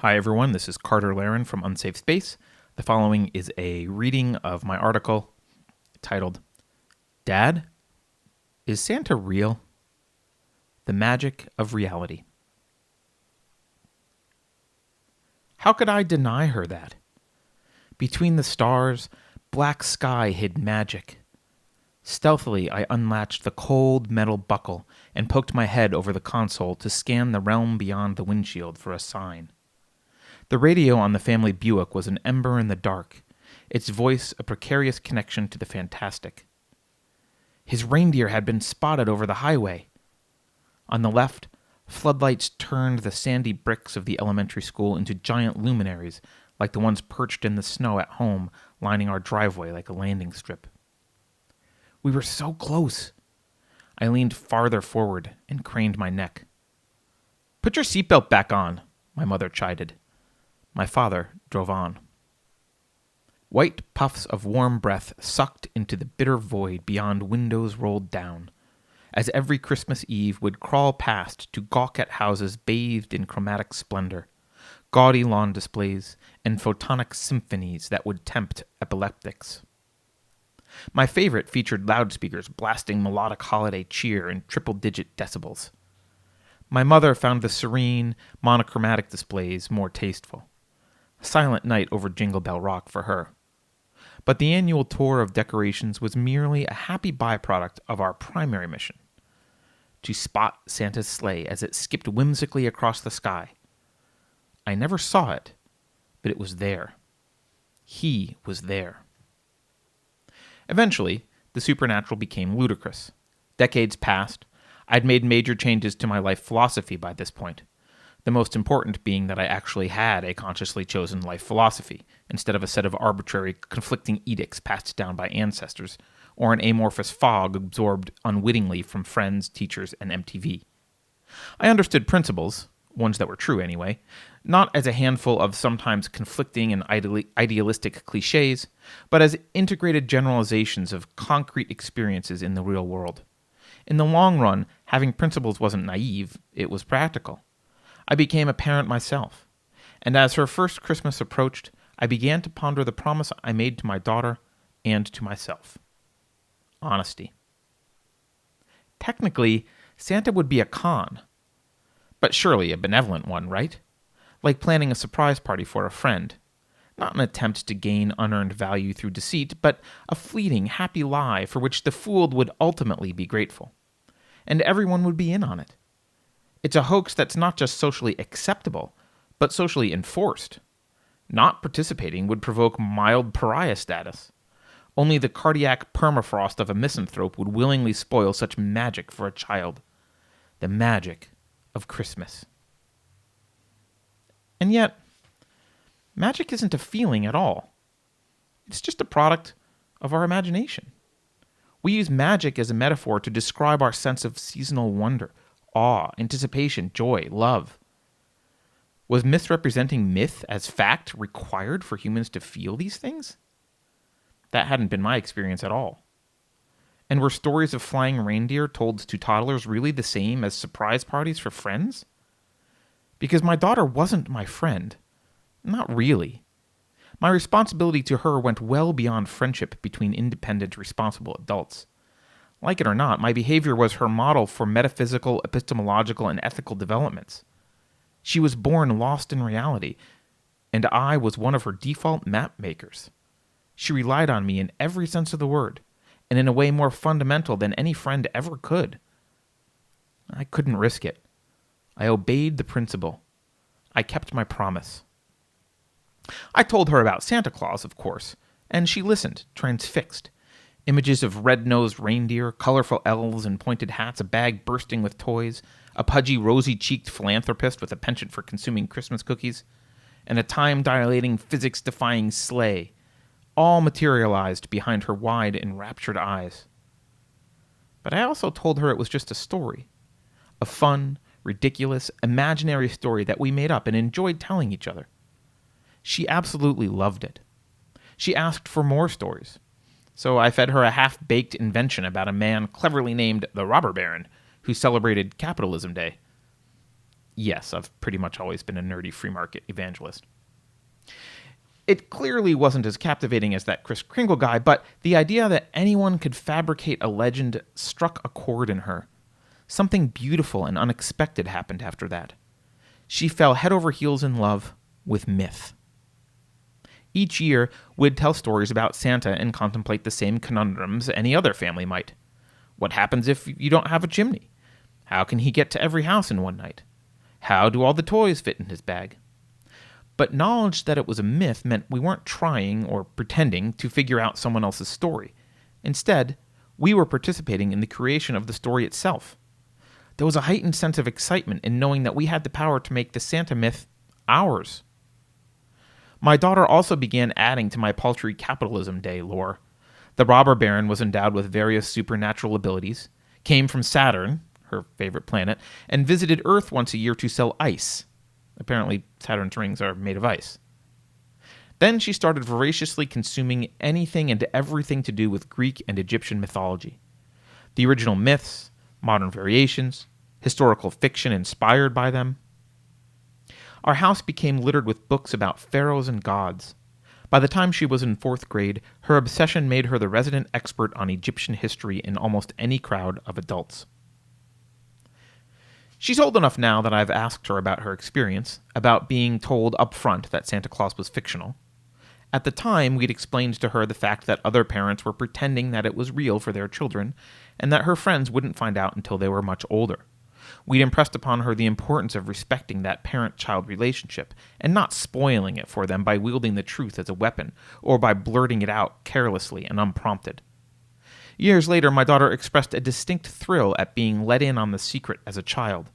Hi everyone, this is Carter Laren from Unsafe Space. The following is a reading of my article titled, Dad, is Santa real? The Magic of Reality. How could I deny her that? Between the stars, black sky hid magic. Stealthily, I unlatched the cold metal buckle and poked my head over the console to scan the realm beyond the windshield for a sign. The radio on the family Buick was an ember in the dark, its voice a precarious connection to the fantastic. His reindeer had been spotted over the highway. On the left, floodlights turned the sandy bricks of the elementary school into giant luminaries like the ones perched in the snow at home, lining our driveway like a landing strip. We were so close. I leaned farther forward and craned my neck. "Put your seatbelt back on," my mother chided. My father drove on. White puffs of warm breath sucked into the bitter void beyond windows rolled down, as every Christmas Eve would crawl past to gawk at houses bathed in chromatic splendor, gaudy lawn displays, and photonic symphonies that would tempt epileptics. My favorite featured loudspeakers blasting melodic holiday cheer in triple-digit decibels. My mother found the serene, monochromatic displays more tasteful. Silent night over Jingle Bell Rock for her. But the annual tour of decorations was merely a happy byproduct of our primary mission: to spot Santa's sleigh as it skipped whimsically across the sky. I never saw it, but it was there. He was there. Eventually, the supernatural became ludicrous. Decades passed. I'd made major changes to my life philosophy by this point. The most important being that I actually had a consciously chosen life philosophy, instead of a set of arbitrary, conflicting edicts passed down by ancestors, or an amorphous fog absorbed unwittingly from friends, teachers, and MTV. I understood principles, ones that were true anyway, not as a handful of sometimes conflicting and idealistic cliches, but as integrated generalizations of concrete experiences in the real world. In the long run, having principles wasn't naive, it was practical. I became a parent myself, and as her first Christmas approached, I began to ponder the promise I made to my daughter and to myself. Honesty. Technically, Santa would be a con, but surely a benevolent one, right? Like planning a surprise party for a friend. Not an attempt to gain unearned value through deceit, but a fleeting, happy lie for which the fooled would ultimately be grateful. And everyone would be in on it. It's a hoax that's not just socially acceptable, but socially enforced. Not participating would provoke mild pariah status. Only the cardiac permafrost of a misanthrope would willingly spoil such magic for a child. The magic of Christmas. And yet, magic isn't a feeling at all. It's just a product of our imagination. We use magic as a metaphor to describe our sense of seasonal wonder, awe, anticipation, joy, love. Was misrepresenting myth as fact required for humans to feel these things? That hadn't been my experience at all. And were stories of flying reindeer told to toddlers really the same as surprise parties for friends? Because my daughter wasn't my friend. Not really. My responsibility to her went well beyond friendship between independent, responsible adults. Like it or not, my behavior was her model for metaphysical, epistemological, and ethical developments. She was born lost in reality, and I was one of her default map makers. She relied on me in every sense of the word, and in a way more fundamental than any friend ever could. I couldn't risk it. I obeyed the principle. I kept my promise. I told her about Santa Claus, of course, and she listened, transfixed. Images of red-nosed reindeer, colorful elves in pointed hats, a bag bursting with toys, a pudgy, rosy-cheeked philanthropist with a penchant for consuming Christmas cookies, and a time-dilating, physics-defying sleigh, all materialized behind her wide, enraptured eyes. But I also told her it was just a story. A fun, ridiculous, imaginary story that we made up and enjoyed telling each other. She absolutely loved it. She asked for more stories. So I fed her a half-baked invention about a man cleverly named the Robber Baron, who celebrated Capitalism Day. yes, I've pretty much always been a nerdy free market evangelist. It clearly wasn't as captivating as that Kris Kringle guy, but the idea that anyone could fabricate a legend struck a chord in her. Something beautiful and unexpected happened after that. She fell head over heels in love with myth. Each year, we'd tell stories about Santa and contemplate the same conundrums any other family might. What happens if you don't have a chimney? How can he get to every house in one night? How do all the toys fit in his bag? But knowledge that it was a myth meant we weren't trying or pretending to figure out someone else's story. Instead, we were participating in the creation of the story itself. There was a heightened sense of excitement in knowing that we had the power to make the Santa myth ours. My daughter also began adding to my paltry Capitalism Day lore. The robber baron was endowed with various supernatural abilities, came from Saturn, her favorite planet, and visited Earth once a year to sell ice. Apparently, Saturn's rings are made of ice. Then she started voraciously consuming anything and everything to do with Greek and Egyptian mythology. The original myths, modern variations, historical fiction inspired by them. Our house became littered with books about pharaohs and gods. By the time she was in 4th grade, her obsession made her the resident expert on Egyptian history in almost any crowd of adults. She's old enough now that I've asked her about her experience, about being told up front that Santa Claus was fictional. At the time, we'd explained to her the fact that other parents were pretending that it was real for their children, and that her friends wouldn't find out until they were much older. We'd impressed upon her the importance of respecting that parent-child relationship, and not spoiling it for them by wielding the truth as a weapon, or by blurting it out carelessly and unprompted. Years later, my daughter expressed a distinct thrill at being let in on the secret as a child.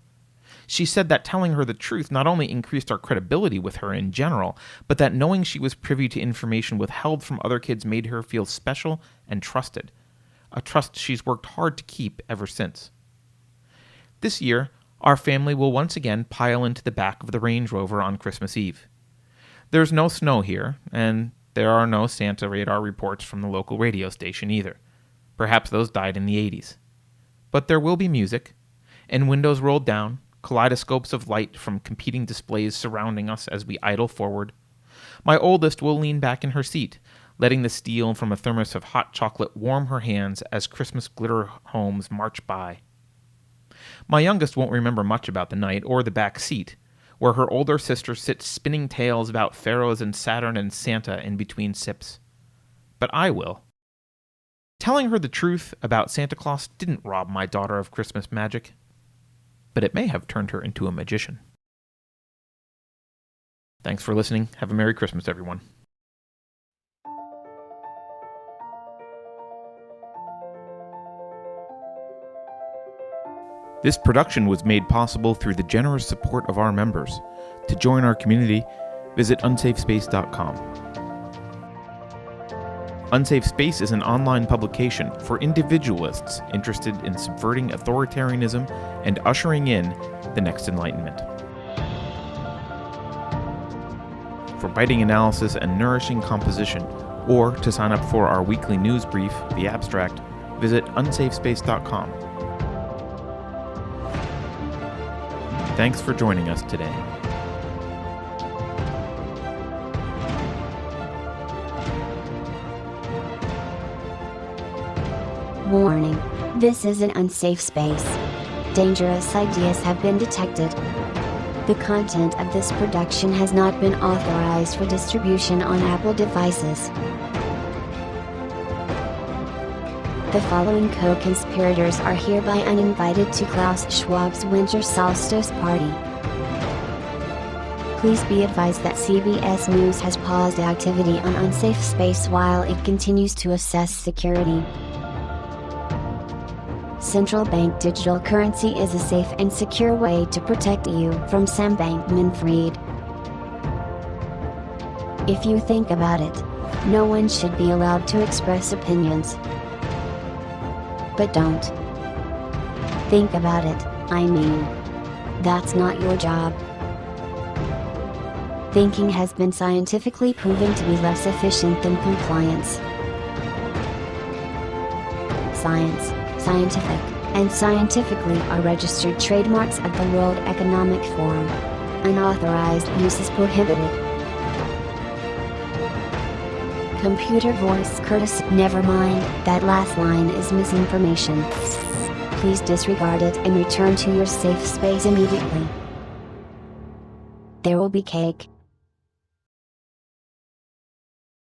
She said that telling her the truth not only increased our credibility with her in general, but that knowing she was privy to information withheld from other kids made her feel special and trusted, a trust she's worked hard to keep ever since. This year, our family will once again pile into the back of the Range Rover on Christmas Eve. There's no snow here, and there are no Santa radar reports from the local radio station either. Perhaps those died in the 80s. But there will be music, and windows rolled down, kaleidoscopes of light from competing displays surrounding us as we idle forward. My oldest will lean back in her seat, letting the steel from a thermos of hot chocolate warm her hands as Christmas glitter homes march by. My youngest won't remember much about the night or the back seat, where her older sister sits spinning tales about pharaohs and Saturn and Santa in between sips. But I will. Telling her the truth about Santa Claus didn't rob my daughter of Christmas magic, but it may have turned her into a magician. Thanks for listening. Have a Merry Christmas, everyone. This production was made possible through the generous support of our members. To join our community, visit unsafespace.com. Unsafe Space is an online publication for individualists interested in subverting authoritarianism and ushering in the next Enlightenment. For biting analysis and nourishing composition, or to sign up for our weekly news brief, The Abstract, visit unsafespace.com. Thanks for joining us today. Warning. This is an unsafe space. Dangerous ideas have been detected. The content of this production has not been authorized for distribution on Apple devices. The following co-conspirators are hereby uninvited to Klaus Schwab's Winter Solstice Party. Please be advised that CBS News has paused activity on Unsafe Space while it continues to assess security. Central bank digital currency is a safe and secure way to protect you from Sam Bankman-Fried. If you think about it, no one should be allowed to express opinions. But don't. Think about it, I mean. That's not your job. Thinking has been scientifically proven to be less efficient than compliance. Science, scientific, and scientifically are registered trademarks of the World Economic Forum. Unauthorized use is prohibited. Computer voice courtesy. Never mind, that last line is misinformation. Please disregard it and return to your safe space immediately. There will be cake.